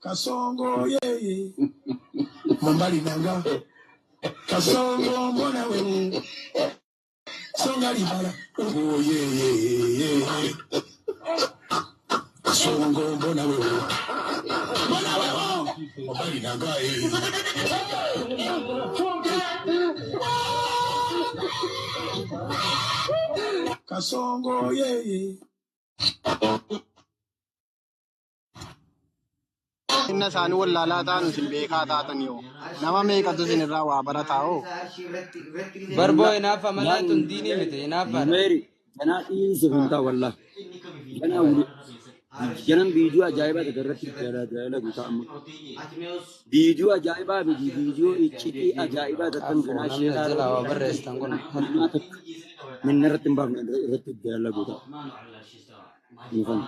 Kasongo ye mambali nanga kasongo mbona wewe songa libala oh ye kasongo mbona wewe mambali nanga kasongo ye inna sanu wallala taanu silbeeka taataniyo nama meeqatu sinirraa waa barataa'o barbo inaaf amanatun diini miti inaaf meri kana isifanta wallah kana wuri janam video ajaiba tagarratti jala guta amma video ajaiba video ichiti ajaiba tatan kana shela jala wa barreestan kun min narratti mbafna irratti jala guta nifan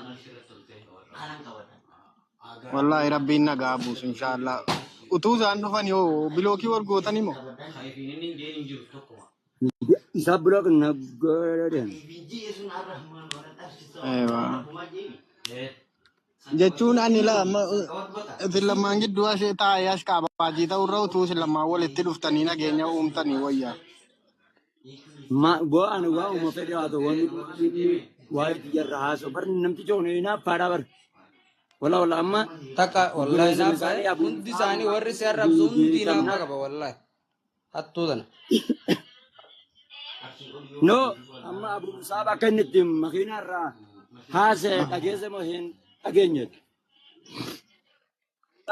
wallahi rabbiin nagaa buusu inshallah utuu isaan dhufan yoo bilookii wargootani moo isa blog nagaden ewa jechuun ani lama lamaan gidduu asee taa'ee as kaabajii ta'urra utuu isin lamaan walitti dhuftanii nageenya uumtanii wayyaa ma bo an wa mo fede ato won wa jarra haso bar namti jone na para bar wala wala amma taka wallahi inaaf hundi isaanii warri si arrabsu hundi inaaf qaba wallahi hattuudana no amma abu musaba kannitti makina ra hase dhageesse mo hin dhageenyet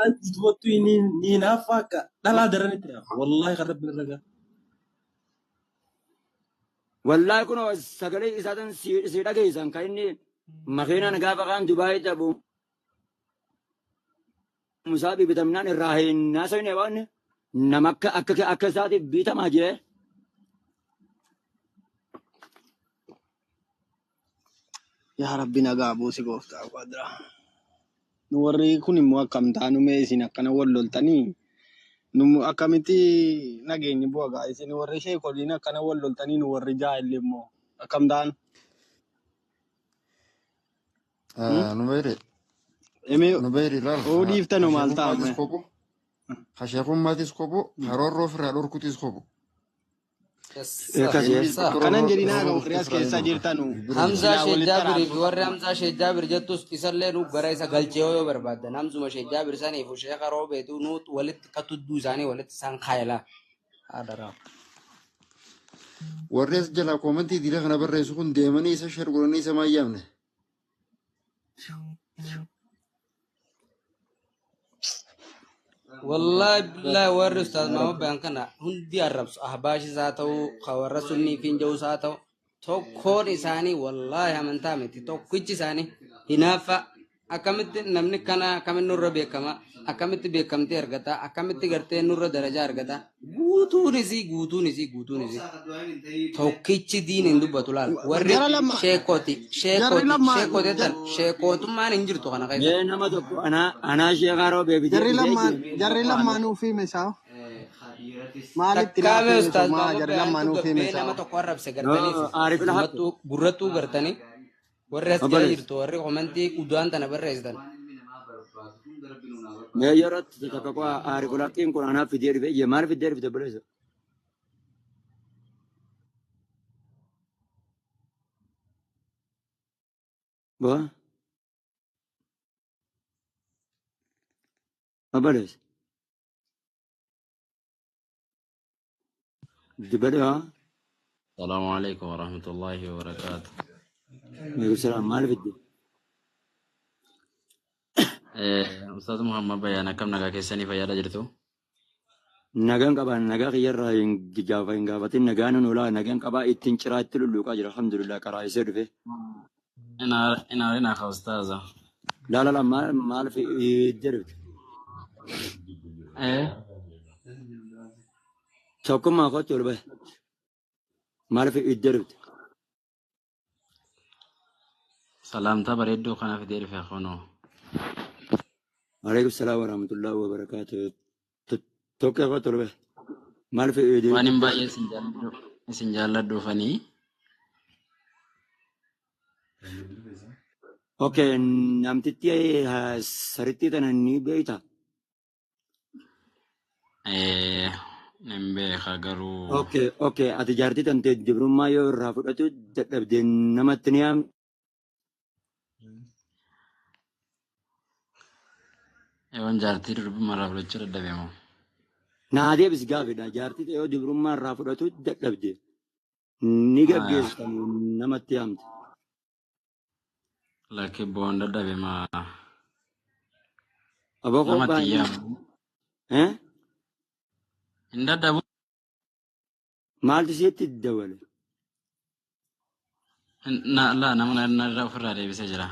antu ini nafaka dala daranitti wallahi qarabni raga wallahi kuno sagale isatan si dhageessan kainni makina nagafa kan dubai tabu musabi bitamnan rahin nasayne wan namakka akka saati bitama je yaa rabbi nagaa buusi gooftaa quadra nu warri kun immoo akkam taanu mee isin akkana wal loltanii nu akkamitti nageenyi bu'a gaa isin warri sheekoliin akkana wal loltanii nu warri jaahilli immoo akkam taanu numere emee numere lal oo dhiiftanu maal taa'ame hasheekummatis kobo harorroo firaa dhorkutis kobo kanan jedhinaa ga warri as keessa jirtanu hamza shejjabiri fi warri hamza shejjabir jettus isallee nu gara isa galchee yoo barbaadan hamzuma shejjabir saniif sheeka roobeetu nu walitti katudduu isaanii walitti isaan kaayala adara warri as jala koomantii diila kana barreessu kun deemanii isa sharguranii isa maayyaamne والله بالله وري استاذ ما بان كنا هندي الربس احباش ذاتو خور سني فين جو ذاتو تو كون اساني والله من تامتي تو كوچ اساني هنافا اكمت نمن كنا كمن نور بكما اكمت بكمتي ارغتا اكمت غرتي نور درجه ارغتا غوتو نسي تو كيچ دين اندو بتولال وري شيكوتي تن ما ننجر تو كنا ye nama tokko ana shegaro bebi jarri lamaanuu fi meeshaa maalitti takkaame ustaaz maa jarri lamaanuu fi nama meeshaa tokko arrabse gartaniif arif uummattu gurrattuu gartani warri as jala jirtu warri komantii udaan tana barreessitan me yorot takko arif lakin kun ana fidee dibe ye mal fidee dibe beleza bo abales dibada السلام عليكم ورحمة الله وبركاته. me salam mal fidee أستاذ محمد بيانا كم نجا كيساني فيادا جرتو؟ nagan qaba naga khiyarra gijaafa hingafatin nagaan nula nagan qaba ittin ciraatti lulluqa jira alhamdulillah qaraa isee dhufe أنا رينا أستاذة. la mal fi derb إيه tokkummaa kootti ol bahe mal fi derb سلام تبردو خنا في دير في خونو. alaykum salaam wa rahmatullahi wa barakatuh tokkee kootti ol bahe mal fi derb وأنا مبايع سنجال دو فني. Okay, namtitti saritti tana ni beekta. Nembe kagaru. Okay, ati jaartii tante dibrummaa yoo irraa fudhatu dadhabdee namatti ni yaam. Ewan jaartii durbuma irraa fudhachuu dadhabeemo. Naa deebis gaafidha. Jaartii yoo dibrummaa irraa fudhatu dadhabdee ni gaggeessamu namatti yaamti. Lakki boon dadhabeema. Aboo Namatti baay'ee. yaamu. Hin dadhabu. Maaltu sitti dabale? Nama narraa ofirraa deebisee jira.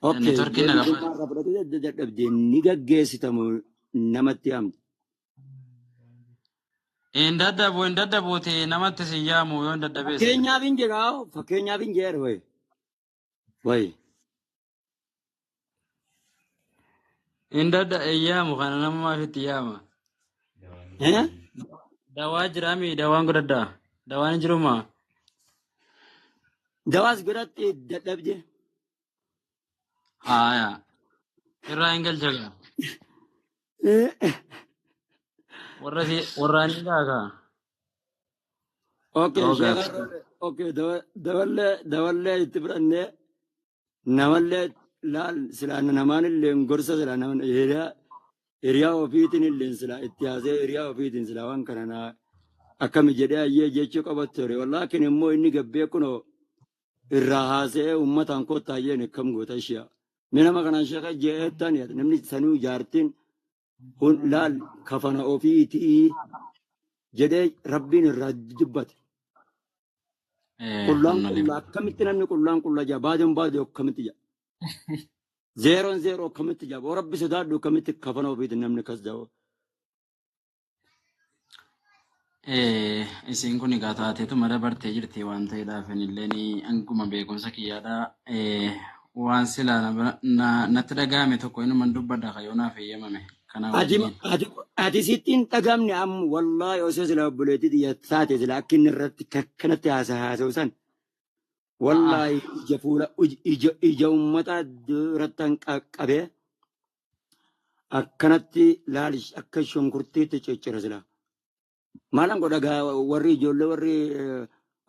Okay, Neetworkiin nagaa dibrummaa irraa fudhatu dadhabdee ni gaggeessitamu namatti yaamti. hin dadhabuuti namatti si yaamu yoo hin dadhabees. Fakkeenyaaf hin jedhu wayi. Hin yaamu kana nama maafitti yaama. Dawaa jiraami dawaan godhaddaa. Dawaan hin jirumaa. Dawaas biratti dadhabde. Haaya. Irraa hin galchagaa. Warraan hin gaagaa. Okay, dawallee itti fudhannee namallee laal silaa namaan illee gorsa silaa naman hiriyaa ofiitiin illee silaa itti haasee hiriyaa ofiitiin silaa waan kana naa akkami jedhee ayyee jechuu qabatu ture. Wallaakin immoo inni gabbee kunoo irraa haasee uummataan koottaayyeen akkam goota ishee. Minama kanaan shaka jeettan namni sanuu jaartiin laal kafana ofiitii jedhee rabbiin irraa dubbate. Qullaan qullaa akkamitti namni qullaan qullaa jaa baadiyyoon baadiyyoo akkamitti jaa. 0-0 akkamitti jaa. Oo rabbi sodaadhu akkamitti kafana ofiitiin namni kas jaa. Isiin kun egaa taateetuma dabartee jirti waan ta'eedhaaf illee anguma beekumsa kiyyaadhaa waan silaa natti dhagahame tokko inuma dubbadha kayoonaaf eeyyamame. Ati sittiin dhagamne amma wallaahi osoo sila obboleettii taate sila akka inni irratti kanatti haasa'u san wallaahi ija fuula ija uummataa irratti qaqqabee akkanatti laalish akka shonkurtiitti ciccira sila. Maalaan godha warri ijoollee warri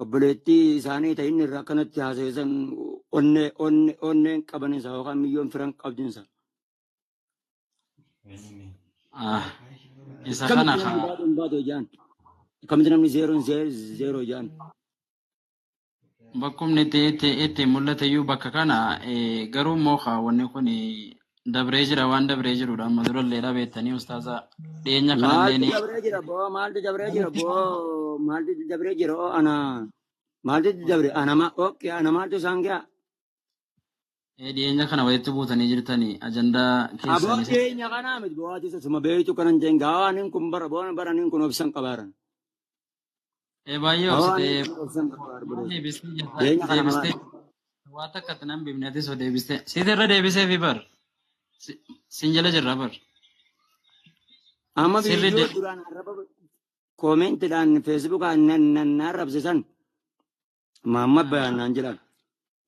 obboleettii isaanii ta'in irraa akkanatti haasa'u san onneen qabanisa yookaan miyyoon firan qabdinsa. Isa kana akkamitti namni 0-0 jaan. Bakkumni itti mul'ate iyyuu bakka kana garuu immoo wanni kun dabree jira waan dabree jirudha amma durallee dhabeettanii ustaaza dhiyeenya kanallee ni. Maaltu dabree jira ana maaltu dabree ana maaltu isaan ga'a. Dhiyeenya kana walitti buutanii jirtanii ajandaa keessanii. Aboo dhiyeenya kanaa miti bu'aati suma beektu kanan jeen gaawaan kun baraniin kun obsan qabaaran. Baay'ee deebistee waan takkatti nan bifneeti soo deebistee siit irra deebisee fi bar sin jala jirra bar. Amma viidiyoo duraan arraba koomentiidhaan feesbuukaan nan arrabsisan Muhammad bayaanaan jedhama.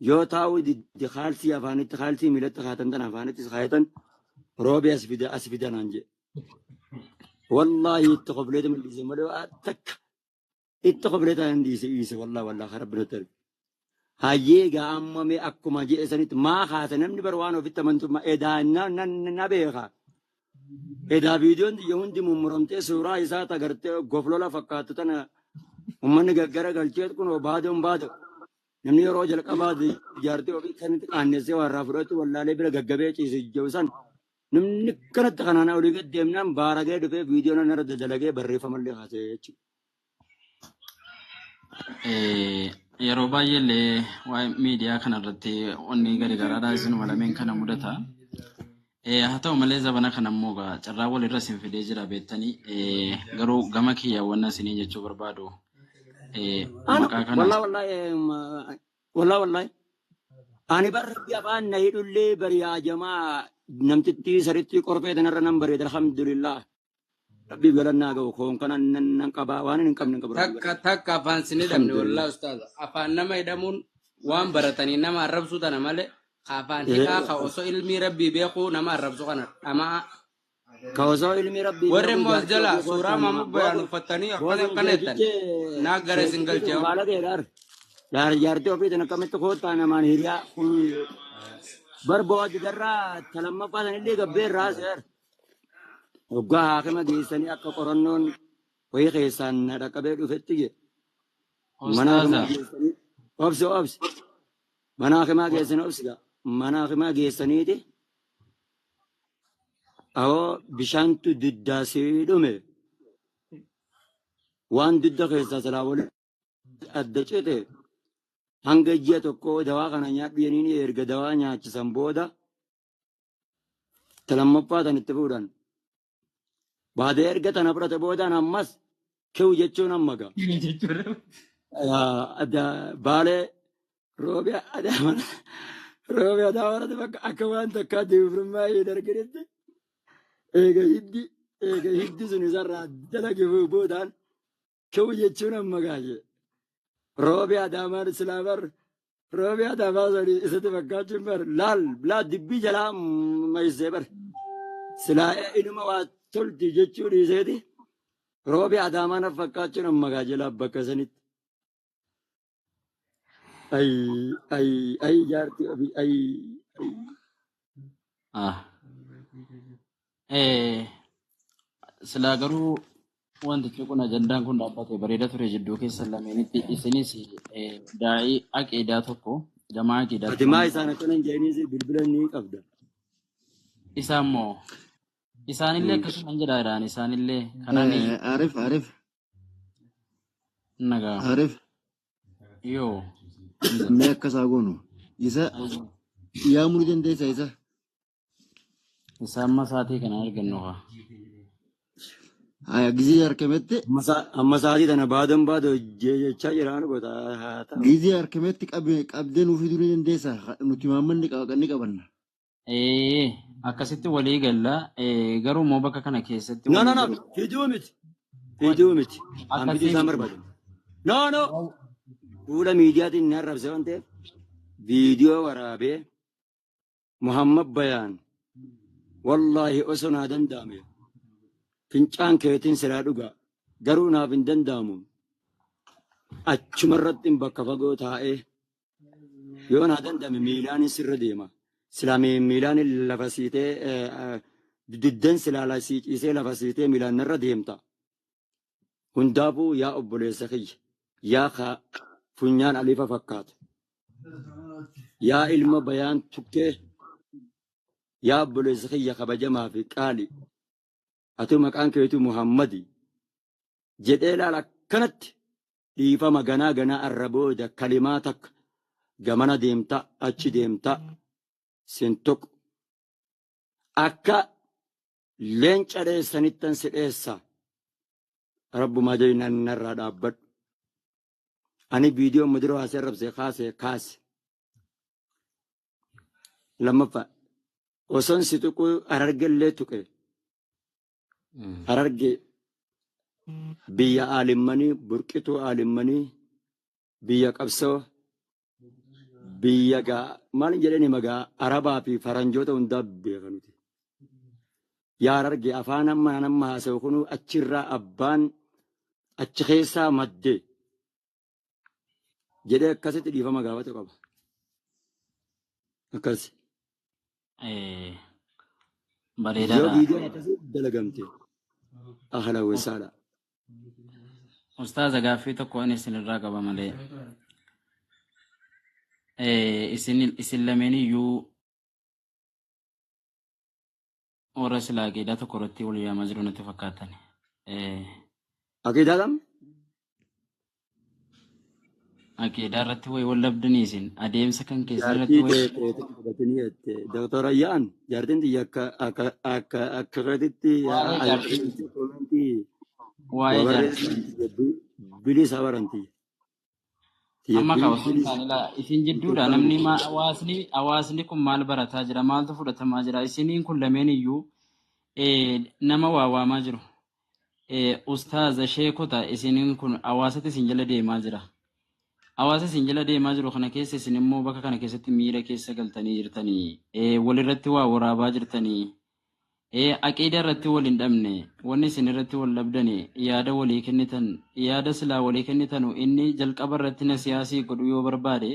Yoo taa'u kaalsii afaanitti kaalsii miilatti kaatan tan afaanitti kaayatan roobi as fidanaan jedhe. Wallaahi itti qobleeta mul'ise malee takka itti qobleeta hin dhiise wallaahi rabbinutti arge. Hayyee gaammame akkuma jedhe sanitti maa kaasa namni bar waan ofitti amantummaa edaa na beeka. Edaa viidiyoon xiyya hundi mummuramtee suuraa isaa agartee goflola fakkaatu tana uummanni gaggara galchee kun baadoon baadoo. Namni yeroo jalqabaa jaartii ofii kanatti qaannessee warraa fudhatu wallaalee bira gaggabee ciise jawsan namni kanatti kanaan olii gad deemnaan baaragee dhufee viidiyoon irra dalagee barreeffamallee kaasee jechuudha. Yeroo baay'eellee waa'ee miidiyaa kanarratti wanni gargaraadhaa isinuma lameen kana mudata. Haa ta'u malee zabana kana immoo carraa walirra isin fidee jira beektanii garuu gama kiyyaawwan isinii jechuu barbaadu. Wallahi. Ani barri afaan na hidhullee bariyaa jamaa namtitti saritti qorfee tanarra nan bareeda alhamdulillah. Rabbi galannaa ga'u koon kana nan qabaa waan hin qabne qabu. Takka afaan sinii dhabne wallaa ustaaza. Afaan nama hidhamuun waan baratanii nama arrabsuu tana malee afaan hiikaa ka osoo ilmi rabbii beekuu nama arrabsu kana dhamaa Kawasaa ilmi rabbii warri immoo jala suuraa maamu bayaan uffatanii akkana jettan naa gara isin galchee baala keedhaar daar jaartii ofii tan akkamitti koottaa namaan hiriyaa kun barbaadu darraa talammaffaa sanillee gabbee irraa seer waggaa haakima geessanii akka qorannoon wayii keessaan dhaqabee dhufetti je mana hakimaa geessanii obsi mana hakimaa geessanii obsiga mana hakimaa geessaniiti awoo bishaantu diddaasee dhume waan didda keessaa silaa wali adda cite hanga ji'a tokko dawaa kana nyaadhu yeniin erga dawaa nyaachisan booda talammaffaa tan itti fuudhan baada erga tana fudhate boodaan ammas kewu jechuun ammaga baalee roobe adaamarate bakka akka waan takkaa diifrummaa hin arginitti eega hiddi sun isarraa dalage boodaan kewu jechuun ammagaa jee roobe adaamaan islaabar roobe adaamaa sani isatti fakkaachuun bar laal dibbii jalaa maysee bar silaa inuma waa tolti jechuun iseeti roobe adaamaan fakkaachuun ammagaa jalaa bakka sanitti ay jaartii ofii ay silaa garuu wantichi kun ajandaan kun dhaabbate bareeda ture jidduu keessan lameenitti isinis daa'ii aqeedaa tokko jamaa aqeedaa atimaa isaan akkana hin jeeniis bilbila ni qabda isaa immoo isaanillee akkasuma jedhaadhaan isaanillee kanaan Arif nagaa Arif yoo mee akkasaa goonu isa yaamuu ni dandeessa isa isaa amma saatii kana argannu haa haya gizii harkametti amma sa'aatii tana baadan baado jechaa jiraan goota haa ta'u gizii harkametti qabdee nuuf fiduu ni dandeessa nuti maammanni qabanna. Akkasitti walii galla garuu immoo bakka kana keessatti no fiduu miti hambiti isaan barbaadu no fuula miidiyaatiin ni arrabse waan ta'eef viidiyoo waraabee Muhammad Bayaan wallaahi osoo naa danda'ame fincaan keetiin silaa dhugaa garuu naaf hin danda'amu achuma irratti bakka fagoo taa'ee yoo naa danda'ame miilaanin sirra deema silaa miilaanin lafa siitee diddan silaa lasii ciisee lafa siitee miilaan irra deemta hundaafuu yaa obboleessa kiyya yaa funyaan alifa fakkaatu yaa ilma Bayaan tukkee yaa obboleessa kiyya kabajamaa fi qaali atu maqaan keetu Muhammadi jedhee laala akkanatti dhiifama ganaa arrabooda kalimaa takka gamana deemta achi deemta sintuq akka leenca dheessanittan si dheessa rabbumaa jaynan narraa dhaabbadhu ani viidiyoo mudiroo haasee rabsee kaase lammaffaa osoon si tuquu arargellee tuqe Hararge biyya aalimmanii burqituu aalimmanii biyya qabsoo biyya maal jedhani magaa arabaa fi faranjoota hundaa beekanuti. Yaa Hararge afaan amma haasa'u kun achirraa abbaan achi keessaa madde jedhee akkasitti dhiifama gaafatu qaba. Akkas. bareedaadha. Yoo viidiyoon akkasii dalagamte ahla wasaala. Ustaaza gaaffii tokko inni isinirraa qaba malee. Isin lameen iyyuu warra silaa aqiidaa tokko irratti wal yaamaa jiru natti fakkaatan. Aqiidaa kam? Aqiidaa irratti wal labdanii isin adeemsa kan keessa irratti Doktor Ayyaan jaartiin xiyya akka irratti bilisa baranti. Amma kaawwatiin isaanii isin jidduudha namni hawaasni kun maal barataa jira maaltu fudhatamaa jira isiniin kun lameen iyyuu nama waawaamaa jiru. Ustaaza sheekota isiniin kun hawaasatti isin jala deemaa jira. hawaasa isin jala deemaa jiru kana keessa isin immoo bakka kana keessatti miira keessa galtanii jirtanii walirratti waa waraabaa jirtanii aqiida irratti wal hin dhabne wanni isin irratti wal dhabdani yaada walii kennitan yaada silaa walii kennitan inni jalqaba irratti na siyaasii godhu yoo barbaade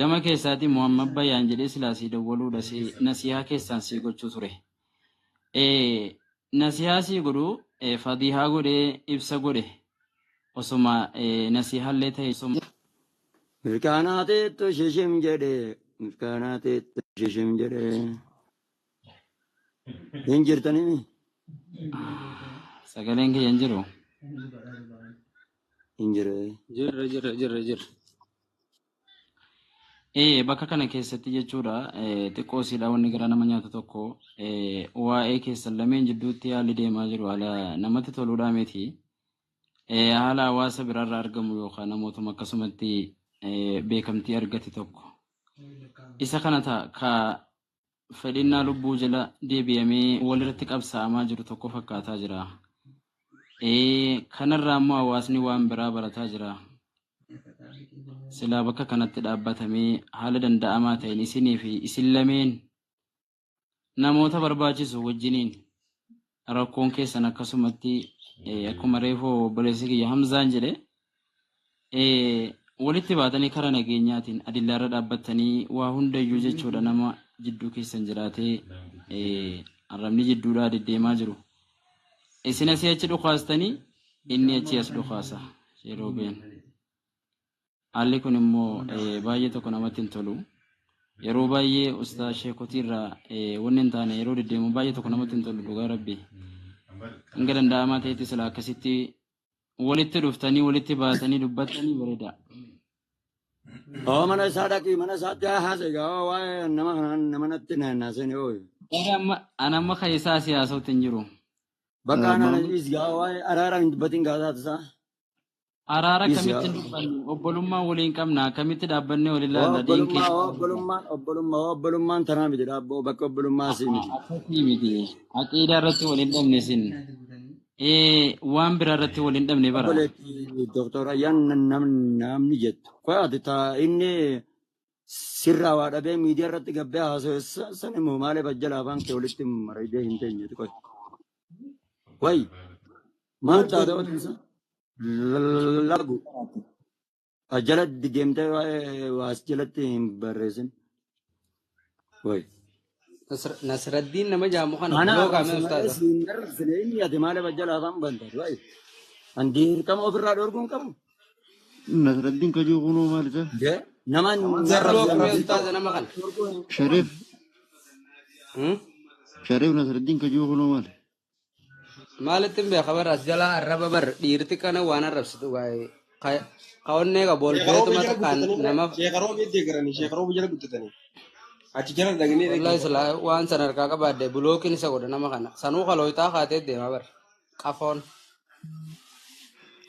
gama keessaati Muhammad Bayyaan jedhee silaasii dawwaluudha nasihaa keessaan sii gochuu ture. Nasihaa sii godhu fadihaa godhee ibsa godhe osuma nasihaallee ta'e osuma. Mirkaanateetto shishim jedhe mirkaanateetto shishim jedhe hin jirtanii sagaleen kiyya hin jiru. hin jire. Jirra. Bakka kana keessatti jechuudha xiqqoo siidhaa wanni gara nama nyaatu tokko waa'ee keessan lameen jidduutti haalli deemaa jiru haala namatti toluudhaa miti haala hawaasa biraarraa argamu yookaan namootuma akkasumatti beekamtii argate tokko isa kana ka fedhinnaa lubbuu jala deebi'amee walirratti qabsaa'amaa jiru tokko fakkaataa jira. Kanarraa immoo hawaasni waan biraa barataa jira. Silaa bakka kanatti dhaabbatamee haala danda'amaa ta'een isinii fi isin lameen namoota barbaachisu wajjiniin rakkoon keessan akkasumatti akkuma reefoo obboleessi kiyya Hamzaan jedhe walitti baatanii karaa nageenyaatiin adillaarra dhaabbattanii waa hundayyuu jechuudha nama jidduu keessan jiraatee arrabni jidduudhaa deddeemaa jiru. Isin asii achi dhukaastanii inni achi as dhukaasa yeroo been. Haalli kun immoo baay'ee tokko namatti hin tolu. Yeroo baay'ee ustaa sheekotiirraa wanni hin taane yeroo deddeemu baay'ee tokko namatti hin tolu dhugaa rabbi. Hanga danda'amaa ta'etti silaa akkasitti walitti dhuftanii walitti baatanii dubbattanii bareeda. Mana isaa dhaqii mana isaatti haasa'e gaafa waa'ee nama natti naannaasan ooyu. Ani amma kan isaa siyaasatti hin jiru. Bakka anaanis gaafa waa'ee araara hin dubbatin gaasaatu isaa. Araara kamitti dubbannu obbolummaa waliin qabna kamitti dhaabbannee waliin laalla diinqee. Obbolummaan tanaa miti dhaabboo bakka obbolummaa sii miti. Akkasii miti aqiidaa irratti waliin dhabne sin waan biraa irratti waliin dhabne bara. Doktor Ayyaan namni jettu. Qoyaati inni sirraa waa dhabee miidiyaa irratti gabbee haasa'e san immoo maaliif ajjala afaan kee walitti mareedee hin teenyeeti qoy. Wayi maal taatee ofiisa? Lagu ajala deemtee waas jalatti hin barreessin. Wayi. Nasraddiin nama jaamu kana buloo qaamee ustaadha. Inni ati maaliif ajala afaan banta? Wayi. Andi hirkama ofirraa dhorkuun qabu. Nasraddiin kajuu kunoo maal isa? Namaan Buloo qaamee ustaadha nama kana. Shariif Nasraddiin kajuu kunoo maal? Maalittiin beeka bara as jalaa arraba bar dhiirti kana waan arrabsitu waa'ee qawannee ka boolbeetuma takkaan nama. Sheekaroo deeggaranii sheekaroo jala guddatanii. Achi jala dhaqanii. Wallahi silaa waan san harkaa qabaadde bulookiin isa godha nama kana sanuu kalooyitaa kaatee deema bara qafoon.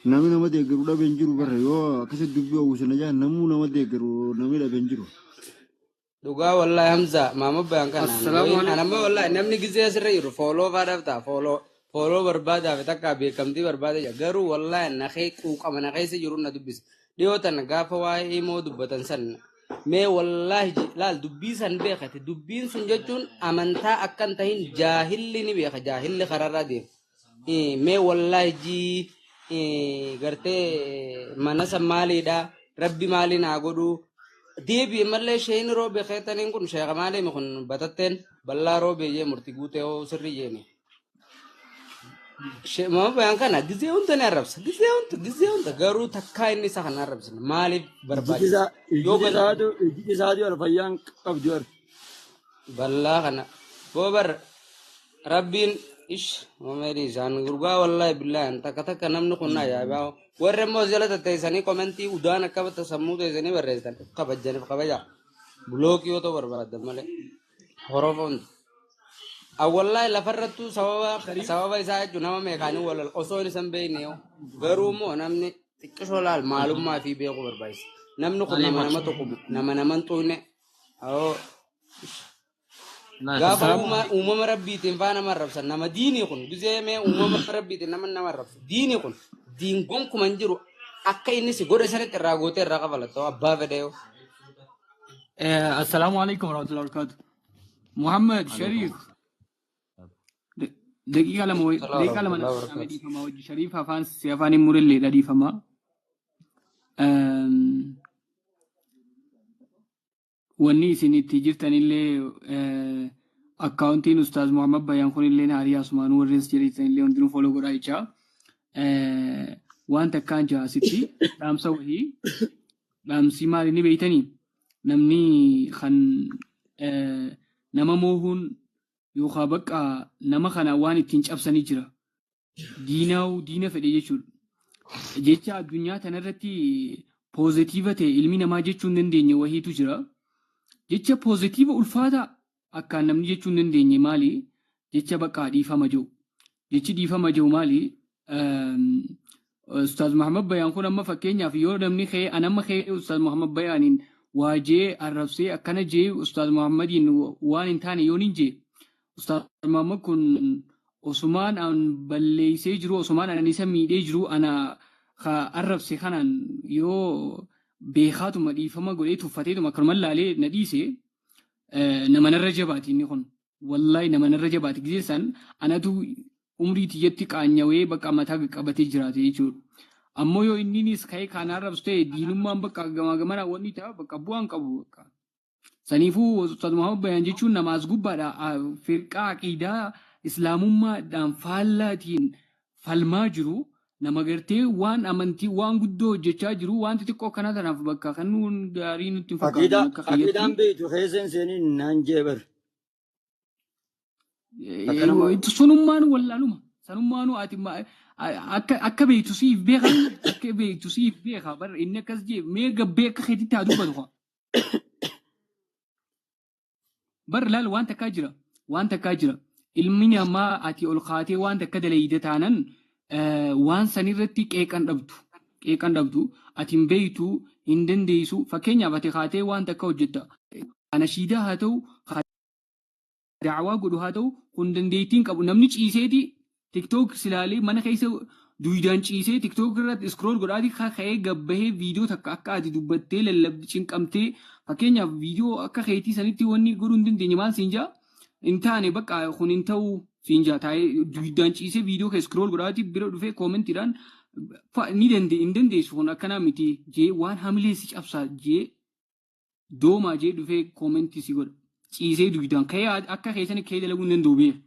Namni nama deeggaru dhabee hin jiru bara yoo akkasitti dubbii uwwisana jaan namuu nama deeggaru namni dhabee hin jiru. Dhugaa wallahi Hamza maama Bayyaan kana. Anamma wallahi namni gizee asirra jiru fooloo faadhaaf ta'a fooloo barbaadaaf takka beekamtii barbaada garuu wallahi naqee quuqama naqeessa jiru na dubbisa. Dhiyoo tana gaafa waa'ee immoo dubbatan san mee wallahi laal dubbii san beekate dubbiin sun jechuun amantaa akkan tahin jaahilli ni beeka jaahilli kararraa deema. Mee wallahi gartee mana san maaliidha rabbi maali naa godhu deebi'e mallee sheen roobee keetaniin kun sheeka maalee kun batatteen bal'aa roobee jee murtii guutee hoo sirrii jeeni. Maama Bayyaan kana gizee hunda ni arrabsa gizee hunda garuu takkaa inni isa kan arrabsan maaliif barbaachisa. Ijji isaatu alfayyaan qabdu ar. Bal'aa kana boobar rabbiin ish mamedi isaan gurgaa wallahi billahi takka namni kun ajaa'ibaa warra immoo jala tatteessanii komentii udaan akka batta sammuu teessanii barreessan kabajaniif kabaja bulookii yoo ta'u barbaadan malee horofoon. Wallahi lafarrattuu sababa isaa jechuun nama meekaanii wal osoo hin isaan beekne garuu immoo namni xiqqishoo laal maalummaa fi beekuu barbaachisa. Namni kun nama tokko nama hin tuqne gaafa uumama rabbiitiin faa nama arrabsan nama diinii kun gizee mee uumama rabbiitiin nama arrabsu diinii kun diin gonkuman jiru akka inni si godhe sanitti irraa gootee irraa qabalattoo abbaa fedhe yoo. السلام عليكم ورحمة الله وبركاته. محمد شريف دقيقة Salaam لما warahmatullahi wabarakatuh. نعمل فما وجه شريف هفان سيفاني موريلي لدي فما وني سني تجرتني اللي أكاونتين أستاذ محمد بيان خون اللي ناري أسمان ورس جريتني اللي عندنا فولو قرايشة وانت كان جا ستي رام سوي رام سيماري نبيتني نمني خن نما موهون يوخا بقى نما خنا وان تنج أبسني جرا دينا فدي جشول جيتشا الدنيا تنرتي positive te ilmi namaa jechuun dandeenye wahiitu jira. Jecha positive ulfaata akkaan namni jechuun dandeenye maali? Jecha bakka dhiifama jiru. Jechi dhiifama jiru maali? Ustaaz Muhammad Bayaan kun amma fakkeenyaaf yoo namni kee anamma kee Ustaaz Muhammad Bayaaniin waajee arrabsee akkana jee Ustaaz Muhammadiin waan hin taane yoo nin jee Ustaaz Muhammad kun Osumaan an balleeysee jiru Osumaan an isa miidhee jiru ana arrabse kanan yoo beekaatuma dhiifama godhee tuffateetuma akkanuma laalee na dhiise nama narra jabaati inni kun wallahi nama narra jabaati gizeessan anatu umrii tiyyatti qaanyawee bakka mataa qabatee jiraate jechuudha. Ammoo yoo inninis ka'ee kaan arrabsee diinummaan bakka gamaa gamanaa wanni ta'a bakka bu'aan qabu bakka. Saniifuu Ustaaz Muhammad Bayaan jechuun nama as gubbaadha firqaa aqiidaa islaamummaadhaan faallaatiin falmaa jiru. Nama gartee waan amantii waan guddoo hojjechaa jiru wanti xiqqoo kana tanaaf bakka kan nuun gaarii nutti fakkaatu akka Akidaan beektu keessan seeniin naan jeebar. Sunummaan wallaaluma sanummaanu ati akka beektu siif beekan akka beektu siif beeka bar inni akkas jee mee gabbee akka keetitti haa dubbatu bar laal waan takkaa jira ilmi namaa ati ol kaatee waan takka daleeyde taanan waan sanirratti qeeqan dhabdu ati hin beeytu hin dandeessu fakkeenyaaf ati kaatee waan takka hojjetta ana shiidaa haa ta'u daawaa godhu haa ta'u kun dandeettiin qabu namni ciiseeti tiktook silaalee mana keessa duwidaan ciisee tiktook irratti iskrool godhaati ka'ee gabbahee viidiyoo takka akka ati dubbattee lallabdi cinqamtee fakkeenyaaf viidiyoo akka keetii sanitti wanni godhuu hin dandeenye maal siin jaa hin taane bakka kun hin ta'u Finja taa'ee duwidaan ciisee viidiyoo kee scroll godhaati bira dhufee koomentiidhaan ni hin dandeessu kun akkanaa miti jee waan hamilee si cabsaa jee doomaa jee dhufee koomentii si godha ciisee duwidaan ka'ee akka keessan ka'ee dalaguu hin danda'u beeku.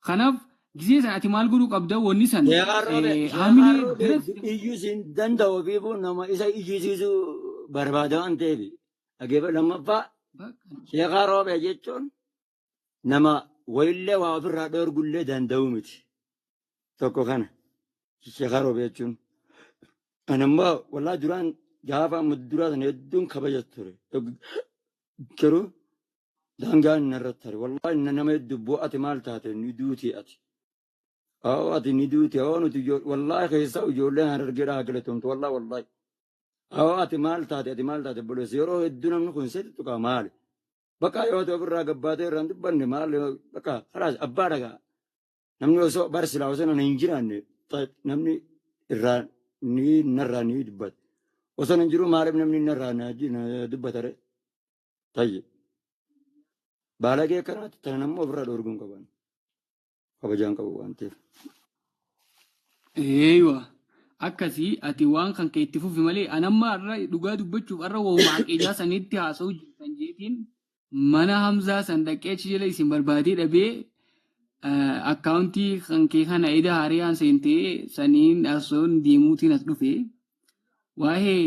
Kanaaf gisee sana ati maal godhuu qabda wanni san hamilee iyyuu siin danda'u fi nama isa iyyisiisuu barbaada waan ta'eef dhageeffa lammaffaa sheekaa roobee jechuun nama waillee waa ofirraa dhoorgullee danda'u miti. Tokko kana sheekaa roobee jechuun. Anammoo wallaa duraan gaafa duraa sana hedduun kabaja ture. Garuu daangaan narratti ture. Wallaa nama hedduu bu'aati maal taate ni duuti ati. ati ni duuti nuti wallaa keessa ijoollee harargeedhaa galatamtu wallaa. ati maal taate bulees yeroo hedduu namni kun seetu tuqaa maali? Bakka yoo ta'u ofirraa gabbaatee irraan dubbanne maal bakka haraas abbaa dhagaa namni osoo barsilaa osoo nan hin jiraanne namni irraa ni narraa ni dubbata osoo nan jiru maaliif namni narraa na dubbatare tayye baalagee akkanaatti tana namni ofirraa dhoorguun qaban kabajaan qabu waan ta'eef. Eeywa akkasii ati waan kan kee itti fufi malee anamma irra dhugaa dubbachuuf irra waa'uma aqiidaa sanitti haasa'u jirtan jeetiin mana Hamzaa san dhaqee achi jala isin barbaadee dhabee akkaawuntii kan kee kana eda hariyaan seentee saniin asoon deemuutiin as dhufe waa'ee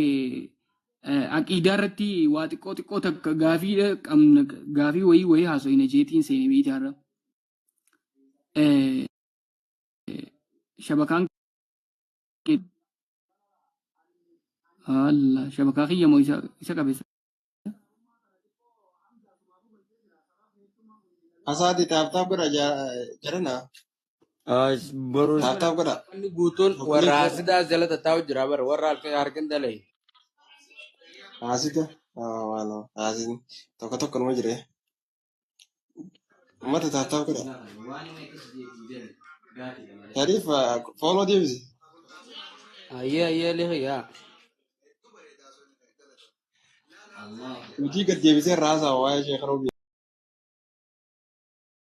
aqiidaa irratti waa xiqqoo takka gaafii wayii haasa'ina jeetiin seenee beeytaarra. Shabakaan Allah shabakaa kiyya moo isa qabeessa. Asaati taaptaap godha jarana. Taaptaap godha. Inni guutuun warra asidaas jala tattaa'u jira bara warra harkin dalee. Asita. Waano asin tokko tokko nama jire. Ummata taaptaap godha. Shariif fooloo deebisi. هي اللي هي وتيجي تجيب زي الراسة ويا شيخ روبي